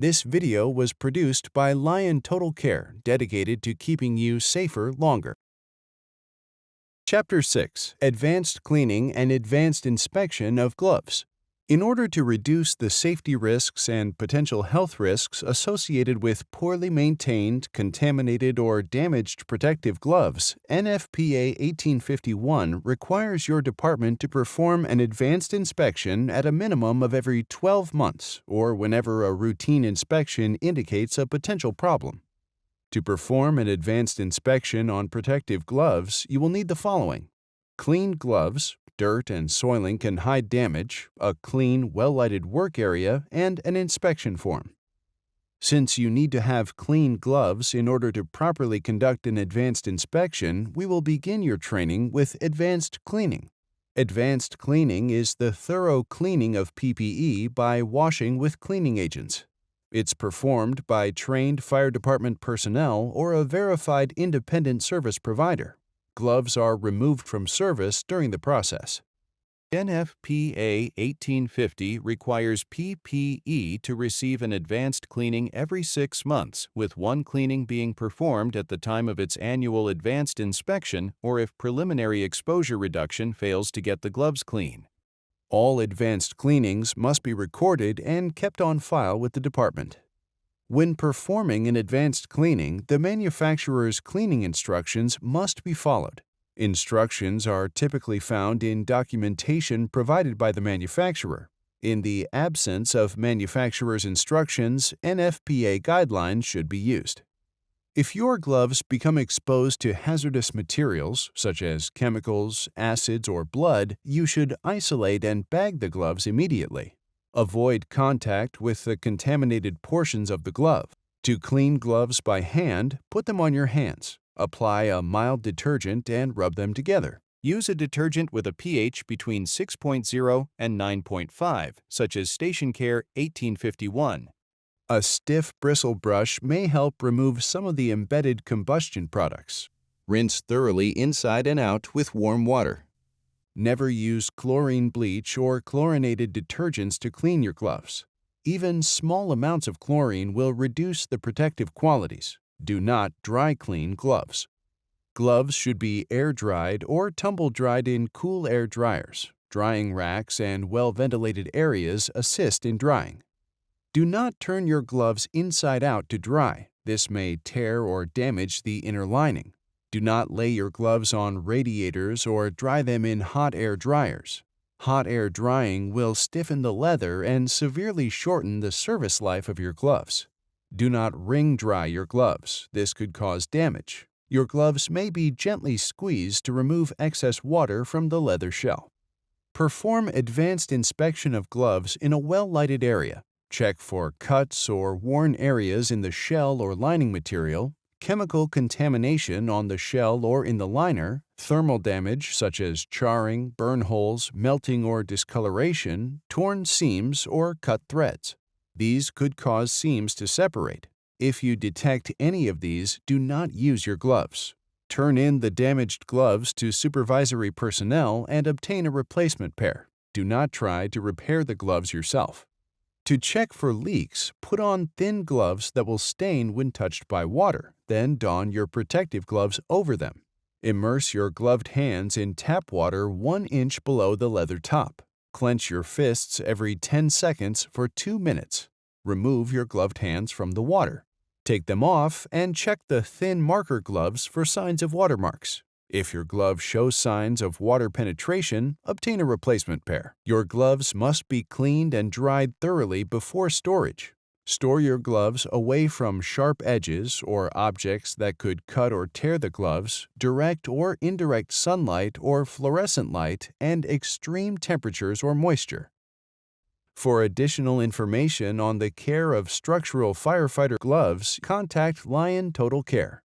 This video was produced by Lion Total Care, dedicated to keeping you safer longer. Chapter 6: Advanced Cleaning and Advanced Inspection of Gloves. In order to reduce the safety risks and potential health risks associated with poorly maintained, contaminated, or damaged protective gloves, NFPA 1851 requires your department to perform an advanced inspection at a minimum of every 12 months or whenever a routine inspection indicates a potential problem. To perform an advanced inspection on protective gloves, you will need the following: clean gloves. Dirt and soiling can hide damage, a clean, well-lighted work area, and an inspection form. Since you need to have clean gloves in order to properly conduct an advanced inspection, we will begin your training with advanced cleaning. Advanced cleaning is the thorough cleaning of PPE by washing with cleaning agents. It's performed by trained fire department personnel or a verified independent service provider. Gloves are removed from service during the process. NFPA 1850 requires PPE to receive an advanced cleaning every 6 months, with one cleaning being performed at the time of its annual advanced inspection or if preliminary exposure reduction fails to get the gloves clean. All advanced cleanings must be recorded and kept on file with the department. When performing an advanced cleaning, the manufacturer's cleaning instructions must be followed. Instructions are typically found in documentation provided by the manufacturer. In the absence of manufacturer's instructions, NFPA guidelines should be used. If your gloves become exposed to hazardous materials, such as chemicals, acids, or blood, you should isolate and bag the gloves immediately. Avoid contact with the contaminated portions of the glove. To clean gloves by hand, put them on your hands. Apply a mild detergent and rub them together. Use a detergent with a pH between 6.0 and 9.5, such as Station Care 1851. A stiff bristle brush may help remove some of the embedded combustion products. Rinse thoroughly inside and out with warm water. Never use chlorine bleach or chlorinated detergents to clean your gloves. Even small amounts of chlorine will reduce the protective qualities. Do not dry clean gloves. Gloves should be air-dried or tumble-dried in cool air dryers. Drying racks and well-ventilated areas assist in drying. Do not turn your gloves inside out to dry. This may tear or damage the inner lining. Do not lay your gloves on radiators or dry them in hot air dryers. Hot air drying will stiffen the leather and severely shorten the service life of your gloves. Do not wring dry your gloves. This could cause damage. Your gloves may be gently squeezed to remove excess water from the leather shell. Perform advanced inspection of gloves in a well-lighted area. Check for cuts or worn areas in the shell or lining material, chemical contamination on the shell or in the liner, thermal damage such as charring, burn holes, melting or discoloration, torn seams, or cut threads. These could cause seams to separate. If you detect any of these, do not use your gloves. Turn in the damaged gloves to supervisory personnel and obtain a replacement pair. Do not try to repair the gloves yourself. To check for leaks, put on thin gloves that will stain when touched by water, then don your protective gloves over them. Immerse your gloved hands in tap water 1 inch below the leather top. Clench your fists every 10 seconds for 2 minutes. Remove your gloved hands from the water. Take them off and check the thin marker gloves for signs of watermarks. If your glove shows signs of water penetration, obtain a replacement pair. Your gloves must be cleaned and dried thoroughly before storage. Store your gloves away from sharp edges or objects that could cut or tear the gloves, direct or indirect sunlight or fluorescent light, and extreme temperatures or moisture. For additional information on the care of structural firefighter gloves, contact Lion Total Care.